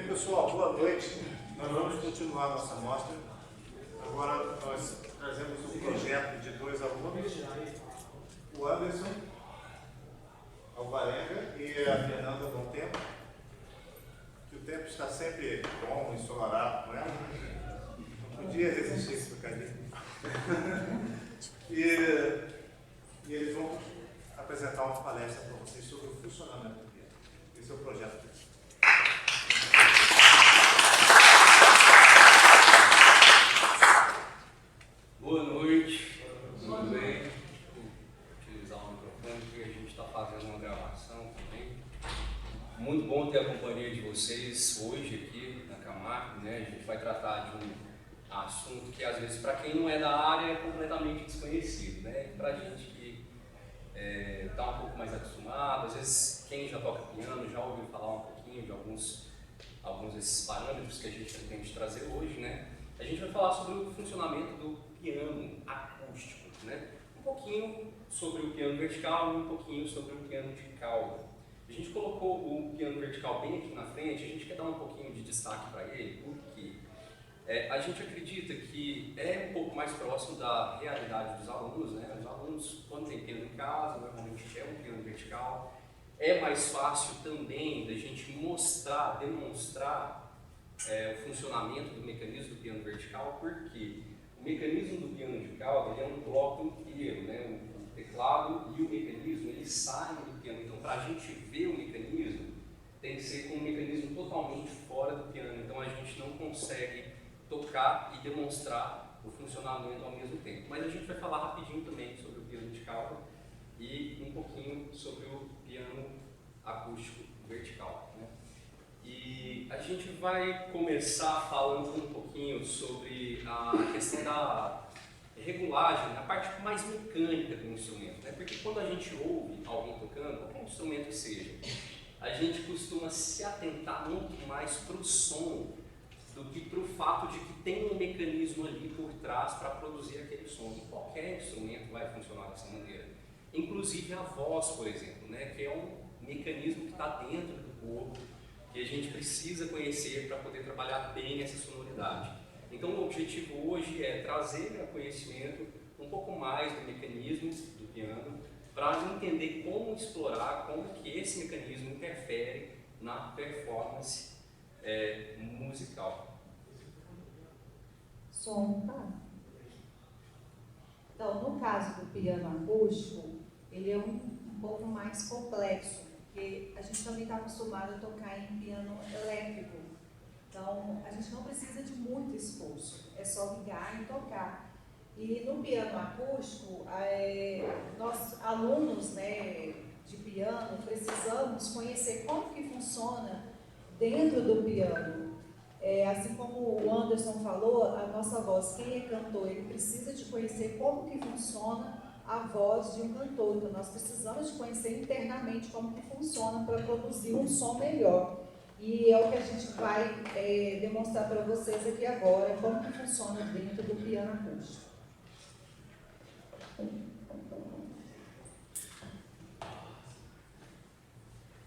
Pessoal, boa noite. Nós vamos continuar a nossa mostra. Agora nós trazemos um projeto de dois alunos, o Anderson Alvarenga e a Fernanda Bom Tempo, que o tempo está sempre bom, ensolarado, não é? Não podia resistir esse bocadinho. E eles vão apresentar uma palestra para vocês sobre o funcionamento do piano. Esse é o projeto deles. Boa noite, tudo bem? Vou utilizar o microfone porque a gente está fazendo uma gravação também. Muito bom ter a companhia de vocês hoje aqui na Camargo, né? A gente vai tratar de um assunto que às vezes para quem não é da área é completamente desconhecido, né? Para a gente que está um pouco mais acostumado, às vezes quem já toca piano já ouviu falar um pouquinho de alguns desses parâmetros que a gente pretende trazer hoje, né? A gente vai falar sobre o funcionamento do piano acústico, né? Um pouquinho sobre o piano vertical e um pouquinho sobre o piano de cauda. A gente colocou o piano vertical bem aqui na frente, a gente quer dar um pouquinho de destaque para ele, porque a gente acredita que é um pouco mais próximo da realidade dos alunos, né? Os alunos, quando tem piano em casa, normalmente é um piano vertical. É mais fácil também da gente demonstrar o funcionamento do mecanismo do piano vertical, porque o mecanismo do piano de cauda ele é um bloco inteiro, né? O teclado e o mecanismo eles saem do piano. Então, para a gente ver o mecanismo, tem que ser com um mecanismo totalmente fora do piano. Então, a gente não consegue tocar e demonstrar o funcionamento ao mesmo tempo. Mas a gente vai falar rapidinho também sobre o piano de cauda e um pouquinho sobre o piano acústico vertical, né? E a gente vai começar falando um pouquinho sobre a questão da regulagem, a parte mais mecânica do instrumento, né? Porque quando a gente ouve alguém tocando, qualquer instrumento que seja, a gente costuma se atentar muito mais para o som do que para o fato de que tem um mecanismo ali por trás para produzir aquele som. E qualquer instrumento vai funcionar dessa maneira. Inclusive a voz, por exemplo, né? Que é um mecanismo que está dentro do corpo, que a gente precisa conhecer para poder trabalhar bem essa sonoridade. Então o objetivo hoje é trazer ao conhecimento um pouco mais do mecanismo do piano para entender como explorar, como que esse mecanismo interfere na performance musical. Som, tá? Então, no caso do piano acústico, ele é um pouco mais complexo, porque a gente também está acostumado a tocar em piano elétrico. Então, a gente não precisa de muito esforço, é só ligar e tocar. E no piano acústico, nós alunos, né, de piano precisamos conhecer como que funciona dentro do piano. Assim como o Anderson falou, a nossa voz, quem é cantor, ele precisa de conhecer como que funciona a voz de um cantor. Então, nós precisamos de conhecer internamente como que funciona para produzir um som melhor. E é o que a gente vai demonstrar para vocês aqui agora, como que funciona dentro do piano acústico.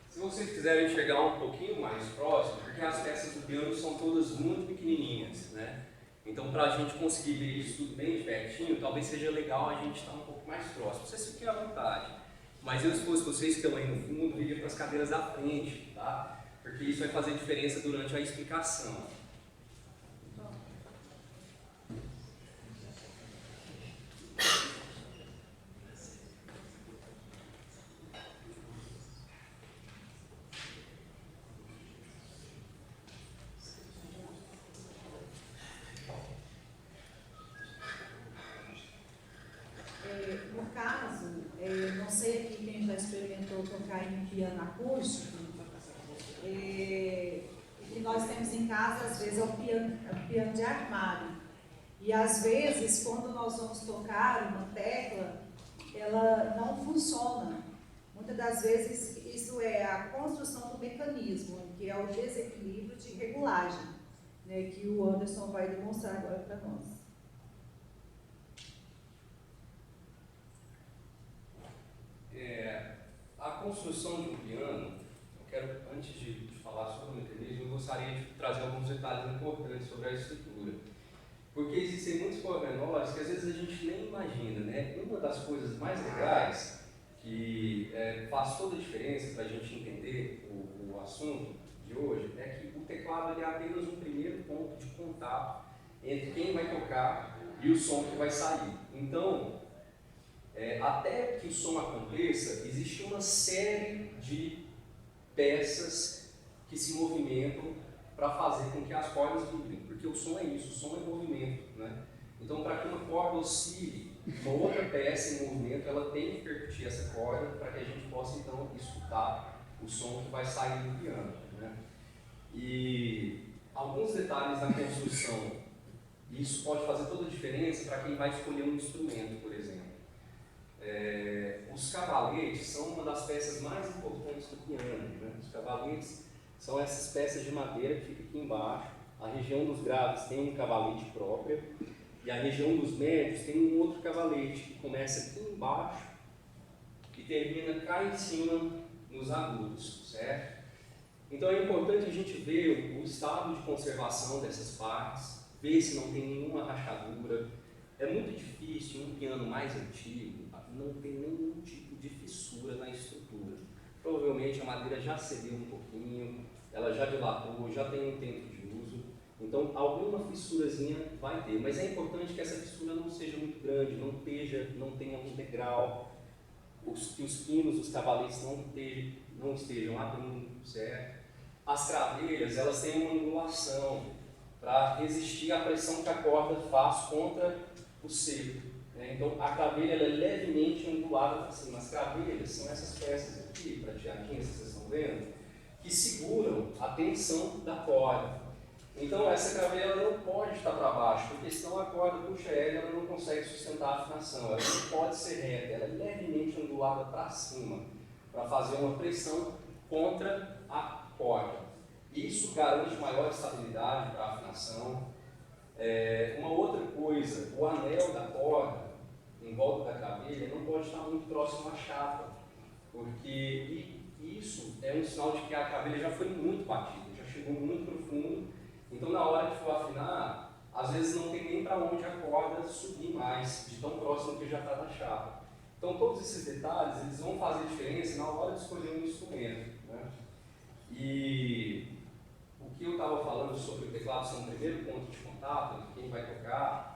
Se vocês quiserem chegar um pouquinho mais próximo, porque as peças do piano são todas muito pequenininhas, né? Então, para a gente conseguir ver isso tudo bem de pertinho, talvez seja legal a gente estar um pouco mais próximo. Vocês fiquem à vontade. Mas eu, se fosse vocês que estão aí no fundo, iria para as cadeiras da frente, tá? Porque isso vai fazer diferença durante a explicação. No caso, não sei aqui quem já experimentou tocar em piano acústico, o que nós temos em casa, às vezes, é o piano de armário. E, às vezes, quando nós vamos tocar uma tecla, ela não funciona. Muitas das vezes, isso é a construção do mecanismo, que é o desequilíbrio de regulagem, né, que o Anderson vai demonstrar agora para nós. A construção de um piano, eu quero, antes de falar sobre o mecanismo, eu gostaria de trazer alguns detalhes importantes sobre a estrutura. Porque existem muitos pormenores que às vezes a gente nem imagina, né? Uma das coisas mais legais que faz toda a diferença para a gente entender o assunto de hoje é que o teclado ele é apenas um primeiro ponto de contato entre quem vai tocar e o som que vai sair. Então, até que o som aconteça, existe uma série de peças que se movimentam para fazer com que as cordas vibrem, porque o som é isso, o som é movimento, né? Então, para que uma corda oscile, uma outra peça em movimento, ela tem que percutir essa corda para que a gente possa, então, escutar o som que vai sair do piano, né? E alguns detalhes da construção, isso pode fazer toda a diferença para quem vai escolher um instrumento, por exemplo. Os cavaletes são uma das peças mais importantes do piano, né? Os cavaletes são essas peças de madeira que ficam aqui embaixo. A região dos graves tem um cavalete próprio e a região dos médios tem um outro cavalete que começa aqui embaixo e termina cá em cima nos agudos, certo? Então é importante a gente ver o estado de conservação dessas partes, ver se não tem nenhuma rachadura. É muito difícil um piano mais antigo não ter nenhum tipo de fissura na estrutura. Provavelmente a madeira já cedeu um pouquinho, ela já dilatou, já tem um tempo de uso, então alguma fissurazinha vai ter, mas é importante que essa fissura não seja muito grande, não tenha um degrau, que os pinos, os cavaletes não estejam abrindo, certo? As cravelhas, elas têm uma angulação para resistir à pressão que a corda faz contra o seco. Então a cravelha ela é levemente angulada para cima. As cravelhas são essas peças aqui, prateadinhas que vocês estão vendo, que seguram a tensão da corda. Então essa cravelha ela não pode estar para baixo, porque senão a corda puxa ela e ela não consegue sustentar a afinação. Ela não pode ser reta, ela é levemente angulada para cima, para fazer uma pressão contra a corda. Isso garante maior estabilidade para a afinação. Uma outra coisa, o anel da corda em volta da cravelha não pode estar muito próximo à chapa, porque isso é um sinal de que a cravelha já foi muito batida, já chegou muito profundo. Então, na hora que for afinar, às vezes não tem nem para onde a corda subir mais, de tão próximo que já está da chapa. Então, todos esses detalhes eles vão fazer diferença na hora de escolher um instrumento, né? E o que eu estava falando sobre o teclado ser um primeiro ponto de contato entre quem vai tocar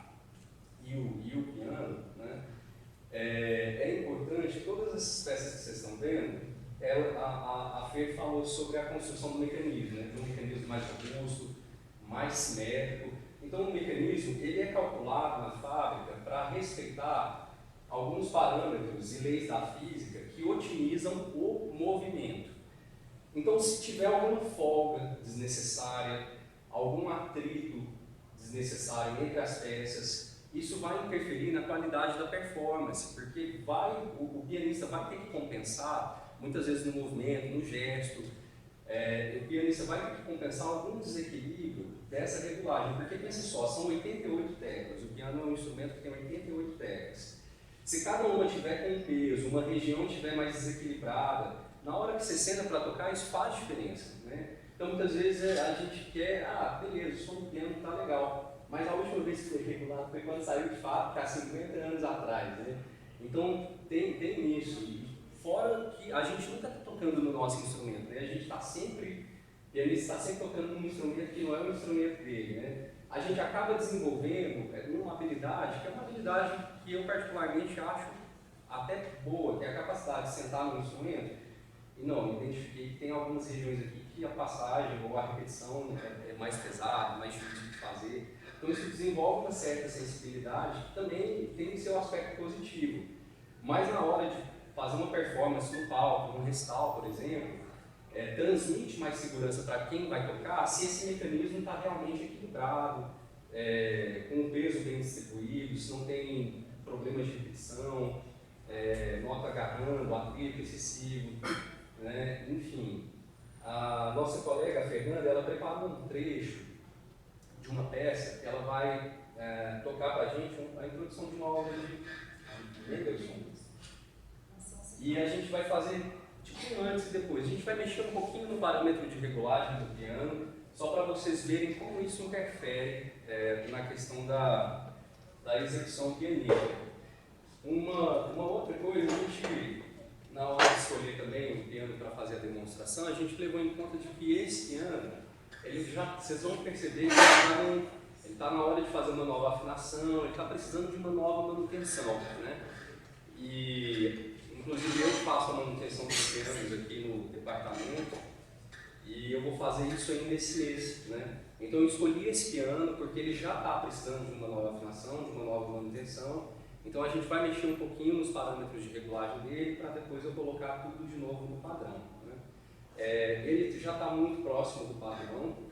e o piano, né? É importante, todas essas peças que vocês estão vendo, a Fer falou sobre a construção do mecanismo, né? De um mecanismo mais robusto, mais simétrico. Então o mecanismo ele é calculado na fábrica para respeitar alguns parâmetros e leis da física que otimizam o movimento. Então se tiver alguma folga desnecessária, algum atrito desnecessário entre as peças, isso vai interferir na qualidade da performance, porque o pianista vai ter que compensar, muitas vezes no movimento, no gesto, o pianista vai ter que compensar algum desequilíbrio dessa regulagem, porque pensa só, são 88 teclas, o piano é um instrumento que tem 88 teclas. Se cada uma tiver com peso, uma região estiver mais desequilibrada, na hora que você senta para tocar, isso faz diferença, né? Então muitas vezes a gente quer, beleza, o som do piano está legal, mas a última vez que foi regulado foi quando saiu de fábrica, há 50 anos atrás, né? Então tem isso. Fora que a gente nunca está tocando no nosso instrumento, né? A gente está sempre, o pianista está sempre tocando num instrumento que não é o instrumento dele, né? A gente acaba desenvolvendo uma habilidade, que é uma habilidade que eu particularmente acho até boa, que é a capacidade de sentar num instrumento e não, identifiquei que tem algumas regiões aqui que a passagem ou a repetição é mais pesada, mais difícil de fazer. Então isso desenvolve uma certa sensibilidade que também tem seu aspecto positivo. Mas na hora de fazer uma performance no palco, num recital, por exemplo, transmite mais segurança para quem vai tocar se esse mecanismo está realmente equilibrado, com o peso bem distribuído, se não tem problemas de repetição, nota agarrando, atrito excessivo, né? Enfim. A nossa colega Fernanda, ela preparou um trecho de uma peça que ela vai tocar para a gente a introdução de uma obra de Mendelssohn. E a gente vai fazer tipo antes e depois. A gente vai mexer um pouquinho no parâmetro de regulagem do piano, só para vocês verem como isso interfere na questão da execução pianística. Uma outra coisa, a gente, na hora de escolher também o piano para fazer a demonstração, a gente levou em conta de que esse piano, vocês vão perceber que ele está na hora de fazer uma nova afinação, ele está precisando de uma nova manutenção, né? E, inclusive, eu faço a manutenção dos pianos aqui no departamento e eu vou fazer isso ainda esse mês, né? Então, eu escolhi esse piano porque ele já está precisando de uma nova afinação, de uma nova manutenção. Então, a gente vai mexer um pouquinho nos parâmetros de regulagem dele para depois eu colocar tudo de novo no padrão, né? Ele já está muito próximo do padrão.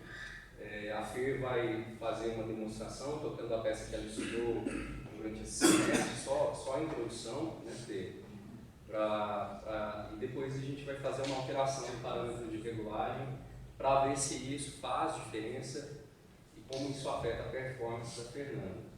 A Fer vai fazer uma demonstração tocando a peça que ela estudou durante esse semestre, só a introdução, né, e depois a gente vai fazer uma alteração do parâmetro de regulagem para ver se isso faz diferença e como isso afeta a performance da Fernanda.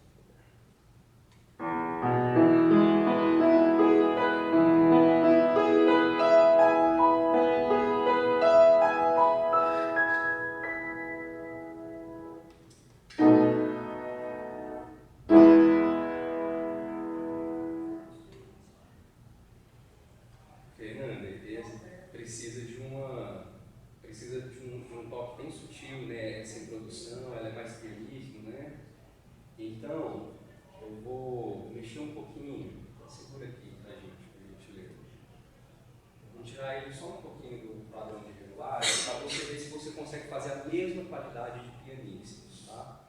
Precisa de um toque bem sutil, né? Essa introdução, ela é mais pianíssima, né? Então, eu vou mexer um pouquinho, segura aqui pra gente ler. Vou tirar ele só um pouquinho do padrão de regulagem, para você ver se você consegue fazer a mesma qualidade de pianíssimos, tá?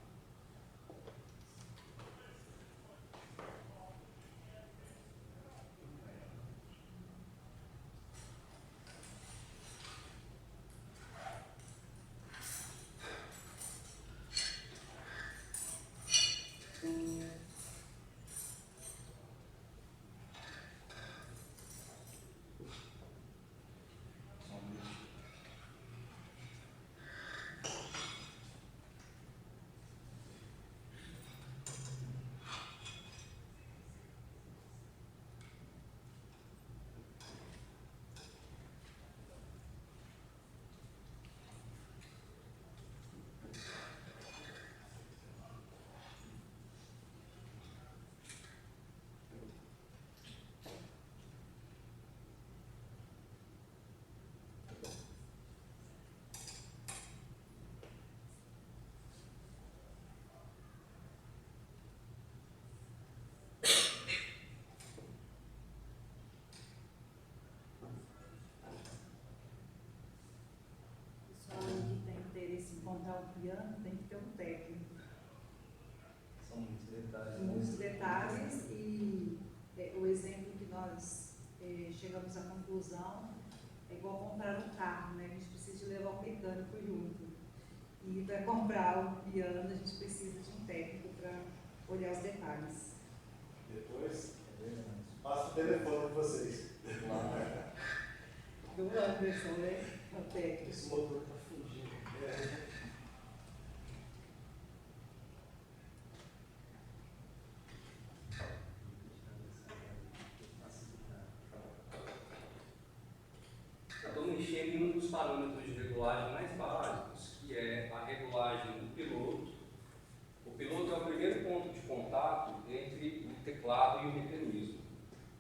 Montar um piano tem que ter um técnico. São muitos detalhes. Muitos detalhes e o exemplo que nós chegamos à conclusão é igual comprar um carro, né? A gente precisa de levar um mecânico junto. E para comprar um piano a gente precisa de um técnico para olhar os detalhes. Depois, passa o telefone de vocês. Do Anderson, né? O técnico. Esse motor está fugindo. Estou mexendo em um dos parâmetros de regulagem mais básicos, que é a regulagem do piloto. O piloto é o primeiro ponto de contato entre o teclado e o mecanismo.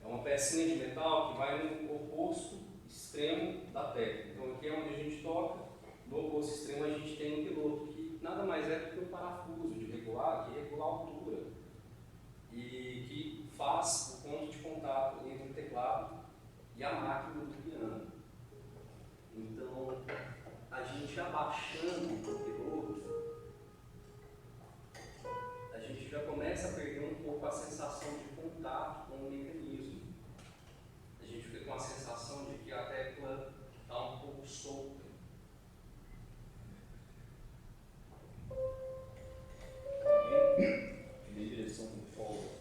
É uma pecinha de metal que vai no oposto extremo da tecla. Então aqui é onde a gente toca, no oposto extremo a gente tem um piloto, que nada mais é do que um parafuso de regular, que regula a altura e que faz o ponto de contato entre o teclado e a máquina do piano. Então, a gente abaixando o piloto, a gente já começa a perder um pouco a sensação de contato com o mecanismo. A gente fica com a sensação de que a tecla está um pouco solta. Em direção do folga.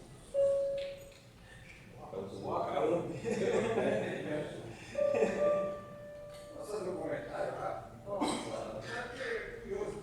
Posso fazer um comentário rápido? Posso. É curioso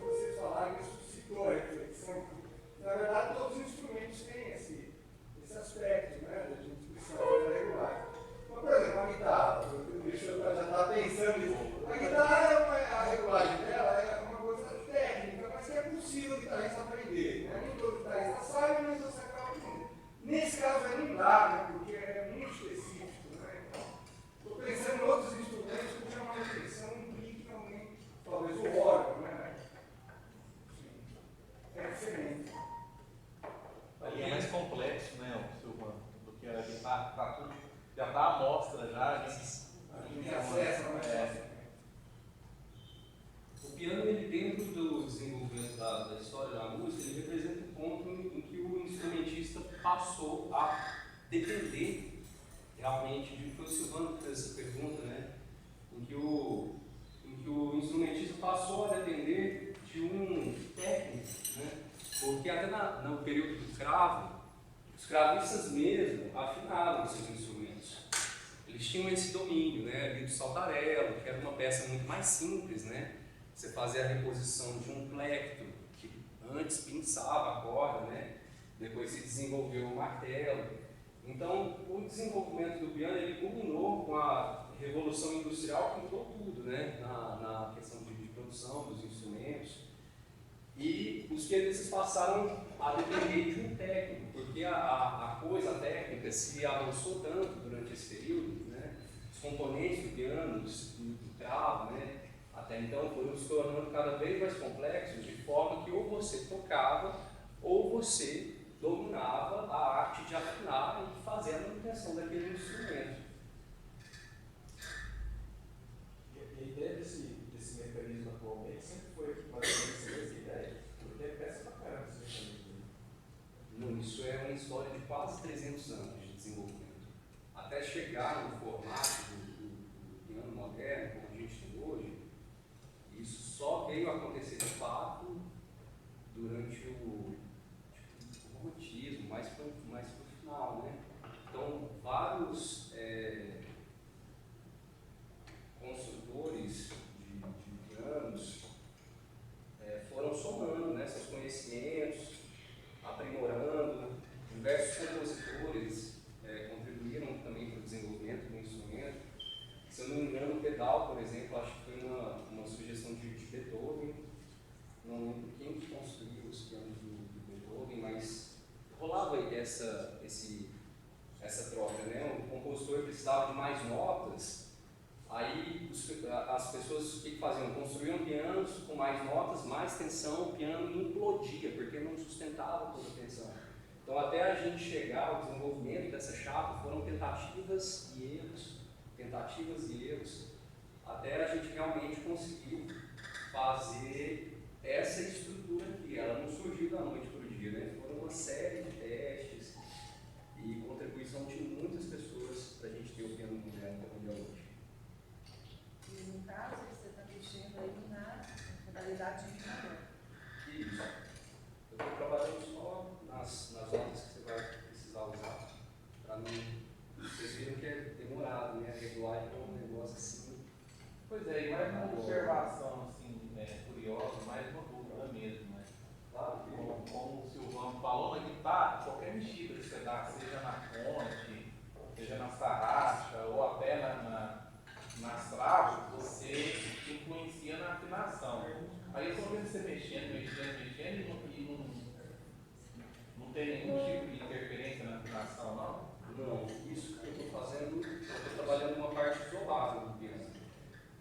piano, ele, dentro do desenvolvimento da história da música, ele representa um ponto em que o instrumentista passou a depender realmente, foi o Silvano que fez essa pergunta, né? Em que o instrumentista passou a depender de um técnico, né? Porque até no período do escravo, os escravistas mesmo afinavam seus instrumentos. Eles tinham esse domínio, né, ali do saltarello, que era uma peça muito mais simples, né? Você fazia a reposição de um plectro, que antes pinçava a corda, né? Depois se desenvolveu o martelo. Então, o desenvolvimento do piano, ele culminou com a Revolução Industrial, que mudou tudo, né? Na questão de produção dos instrumentos. E os pianistas passaram a depender de um técnico, porque a coisa técnica se avançou tanto durante esse período, né? Os componentes do piano, do cravo, né? Até então foram se tornando cada vez mais complexos, de forma que ou você tocava ou você dominava a arte de afinar e fazer a manutenção daquele instrumento. E a ideia desse mecanismo atualmente sempre foi mais ou menos essa ideia, porque é peça pra caramba esse mecanismo. Não, isso é uma história de quase 300 anos de desenvolvimento. Até chegar no formato do piano moderno, como a gente tem hoje, isso só veio a acontecer de fato durante o romantismo, mais para o final, né? Então, vários construtores de pianos foram somando, né, seus conhecimentos, aprimorando. Diversos compositores contribuíram também para o desenvolvimento do instrumento. Se eu não me engano, o pedal, por exemplo, acho que foi uma sugestão de Beethoven. Não lembro quem que construiu os pianos do Beethoven, mas rolava essa troca, né? O compositor precisava de mais notas, aí as pessoas o que faziam? Construíam pianos com mais notas, mais tensão, o piano implodia, porque não sustentava toda a tensão. Então, até a gente chegar ao desenvolvimento dessa chapa, foram tentativas e erros, até a gente realmente conseguir fazer essa estrutura aqui. Ela não surgiu da noite para o dia, né? Foram uma série de testes e contribuição de muitas pessoas para a gente ter o piano moderno como é hoje. E no caso, você está mexendo aí na modalidade de piano. Isso. Eu estou trabalhando só nas notas que você vai precisar usar, para não... Vocês viram que é demorado, né? A regulagem é um negócio assim. Pois é, e mais uma observação assim, curiosa, mais uma dúvida mesmo, né? Claro que Como o Silvano falou, na guitarra, qualquer mexida que você dá, seja na ponte, seja na sarraxa, ou até nas traves, você influencia na afinação. Aí eu só vejo você mexendo e não tem nenhum tipo de interferência na afinação, não? não, isso que eu estou fazendo, eu estou trabalhando uma parte isolada do piano.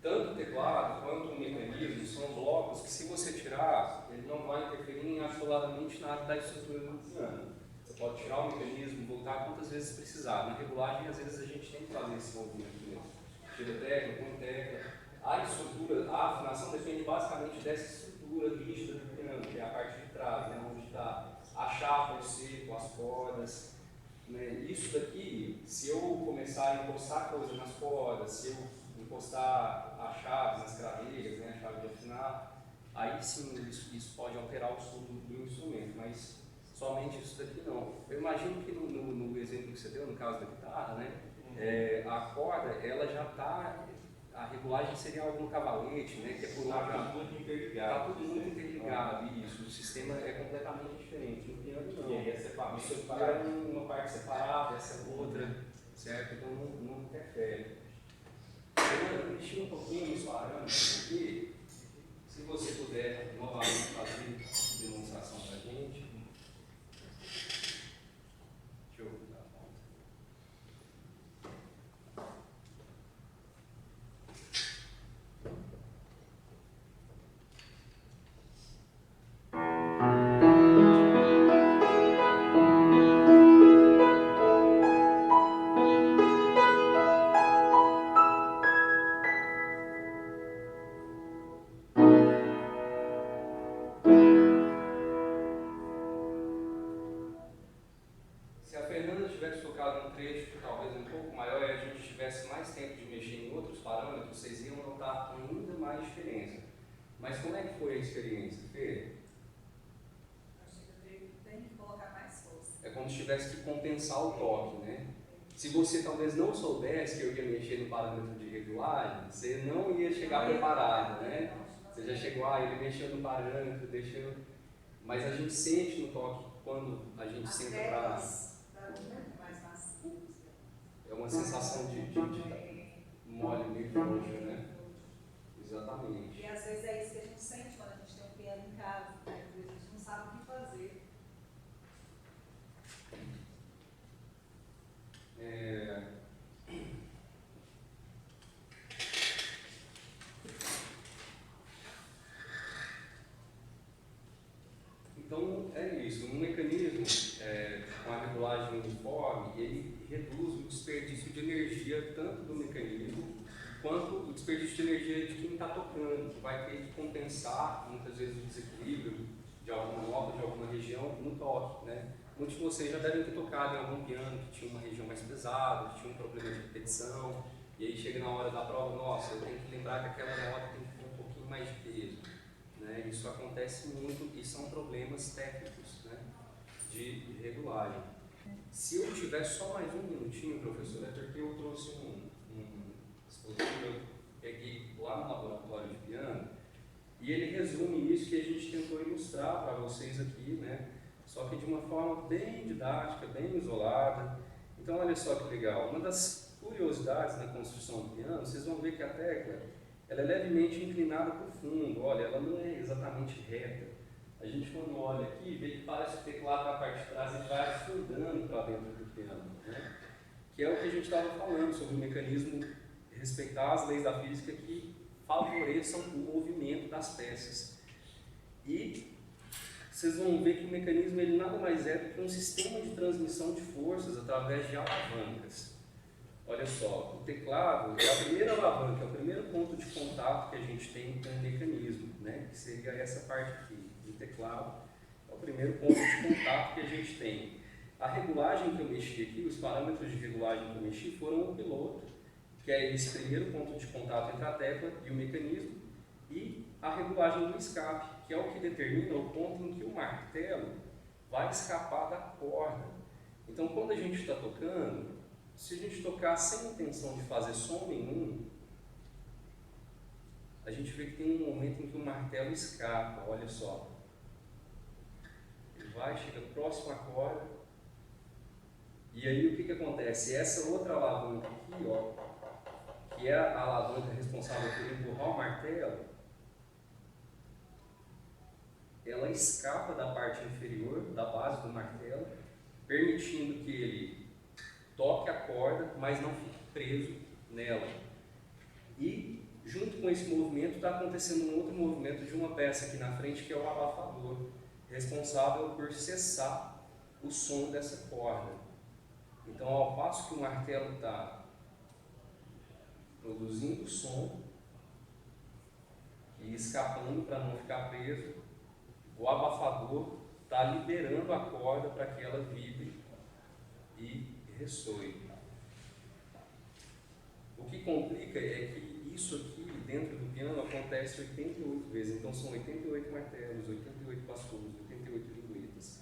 Tanto o teclado quanto o mecanismo são blocos que, se você tirar, ele não vai interferir em absolutamente nada da estrutura do piano. Você pode tirar o mecanismo, voltar quantas vezes precisar. Na regulagem, às vezes, a gente tem que fazer esse movimento mesmo. Tira tecla, põe tecla. A estrutura, a afinação depende basicamente dessa estrutura rígida do piano, que é a parte de trás, né, onde está a chapa, o seco, as cordas. Né? Isso daqui, se eu começar a encostar coisa nas cordas, se eu encostar as chaves nas cravelhas, né, a chave de afinar, aí sim isso pode alterar o som do instrumento, mas somente isso daqui não. Eu imagino que no exemplo que você deu, no caso da guitarra, né, a corda, ela já está, a regulagem seria algum cavalete, né, que é por lá. Está muito interligado. Está tudo muito interligado, isso. O sistema é completamente diferente. No piano não. E aí é separado. Isso aqui é uma parte separada, essa é outra, certo? Então não interfere. Eu mexi um pouquinho nos parâmetros aqui. Se você puder novamente fazer a demonstração para a gente. Deixa eu dar a volta. é que foi a experiência, Fê? Acho que eu tenho que colocar mais força. É como se tivesse que compensar o toque, né? Se você talvez não soubesse que eu ia mexer no parâmetro de regulagem, você não ia chegar preparado, né? Você já chegou, ele mexeu no parâmetro, deixou... Mas a gente sente no toque quando a gente senta para... mais macias. É uma sensação de mole meio frouxa, né? Exatamente. E às vezes é isso que a gente sente quando a gente tem um piano em casa, né? Às vezes a gente não sabe o que fazer. Então, é isso. Um mecanismo com a regulagem uniforme, ele reduz o desperdício de energia tanto do mecanismo quanto o desperdício de energia de quem está tocando, que vai ter que compensar, muitas vezes, o desequilíbrio de alguma nota, de alguma região, no toque, né? Muitos de vocês já devem ter tocado em algum piano que tinha uma região mais pesada, que tinha um problema de repetição, e aí chega na hora da prova, nossa, eu tenho que lembrar que aquela nota tem que ter um pouquinho mais de peso. Né? Isso acontece muito e são problemas técnicos, né? de regulagem. Se eu tiver só mais um minutinho, professor, é porque eu trouxe um dispositivo, eu peguei lá no laboratório de piano, e ele resume isso que a gente tentou ilustrar para vocês aqui, né? Só que de uma forma bem didática, bem isolada. Então, olha só que legal. Uma das curiosidades na construção do piano, vocês vão ver que a tecla ela é levemente inclinada para o fundo. Olha, ela não é exatamente reta. A gente, quando olha aqui, vê que parece que o teclado na parte de trás ele vai afundando para dentro do piano, né? Que é o que a gente estava falando sobre o mecanismo respeitar as leis da física que favoreçam o movimento das peças. E vocês vão ver que o mecanismo ele nada mais é do que um sistema de transmissão de forças através de alavancas. Olha só, o teclado é a primeira alavanca, é o primeiro ponto de contato que a gente tem com o mecanismo, né? Que seria essa parte aqui, do teclado, é o primeiro ponto de contato que a gente tem. A regulagem que eu mexi aqui, os parâmetros de regulagem que eu mexi foram o piloto, que é esse primeiro ponto de contato entre a tecla e o mecanismo, e a regulagem do escape, que é o que determina o ponto em que o martelo vai escapar da corda. Então, quando a gente está tocando, se a gente tocar sem intenção de fazer som nenhum, a gente vê que tem um momento em que o martelo escapa, olha só. Ele vai, chega próximo à corda, e aí o que acontece? Essa outra alavanca aqui, ó, que é a alavanca responsável por empurrar o martelo, ela escapa da parte inferior, da base do martelo, permitindo que ele toque a corda, mas não fique preso nela. E, junto com esse movimento, está acontecendo um outro movimento de uma peça aqui na frente, que é o abafador, responsável por cessar o som dessa corda. Então, ao passo que o martelo está produzindo som e escapando para não ficar preso, o abafador está liberando a corda para que ela vibre e ressoe. O que complica é que isso aqui dentro do piano acontece 88 vezes, então são 88 martelos, 88 bastões, 88 linguetas,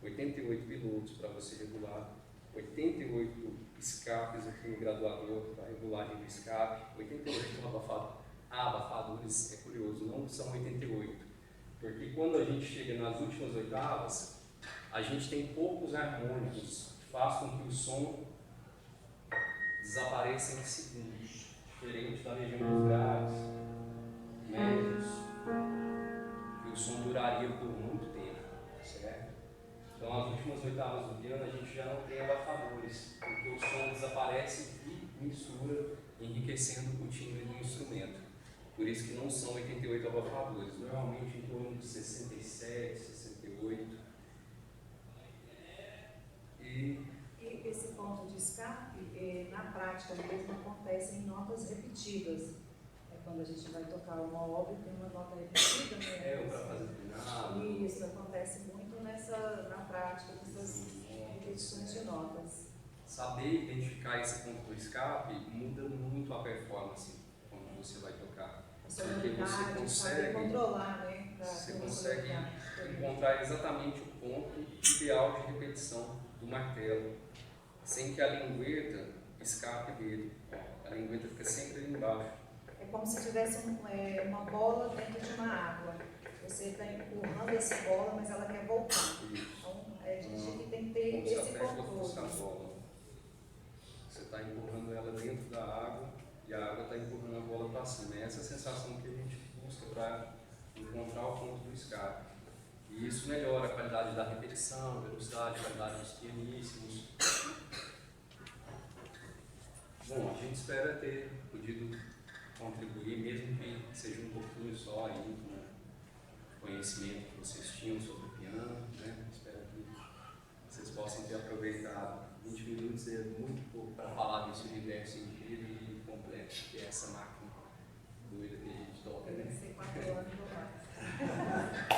88 pilotos para você regular, 88 escapes aqui no graduador para regulagem do escape, 88 abafadores. É curioso, não são 88, porque quando a gente chega nas últimas oitavas, a gente tem poucos harmônicos que façam com que o som desapareça em segundos, diferente da região dos graves, médios, que o som duraria por muito tempo, certo? Então, as últimas oitavas do piano, a gente já não tem abafadores, porque o som desaparece e mistura, enriquecendo o timbre do instrumento. Por isso que não são 88 abafadores, normalmente em torno de 67, 68. E esse ponto de escape, na prática mesmo, acontece em notas repetidas. É quando a gente vai tocar uma obra e tem uma nota repetida, né? para fazer final. Isso acontece muito na prática, nessas repetições de notas. Saber identificar esse ponto do escape muda muito a performance quando você vai tocar. Porque você saber consegue, controlar, né? você consegue encontrar exatamente o ponto ideal de repetição do martelo, sem que a lingueta escape dele. A lingueta fica sempre ali embaixo. É como se tivesse uma bola dentro de uma água. Você está empurrando essa bola, mas ela quer voltar. Isso. Então, a gente tem que ter Como se a esse pérola fosse a controle. bola. Você está empurrando ela dentro da água e a água está empurrando a bola para cima. É essa sensação que a gente busca para encontrar o ponto do escape. E isso melhora a qualidade da repetição, velocidade, qualidade dos pianíssimos. Bom, a gente espera ter podido contribuir, mesmo que seja um pouquinho só aí, com o conhecimento que vocês tinham sobre o piano, né? Espero que vocês possam ter aproveitado. 20 minutos é muito pouco para falar desse universo inteiro e complexo, que é essa máquina doida que a gente toca, né? Tem que ser 4 anos ou mais.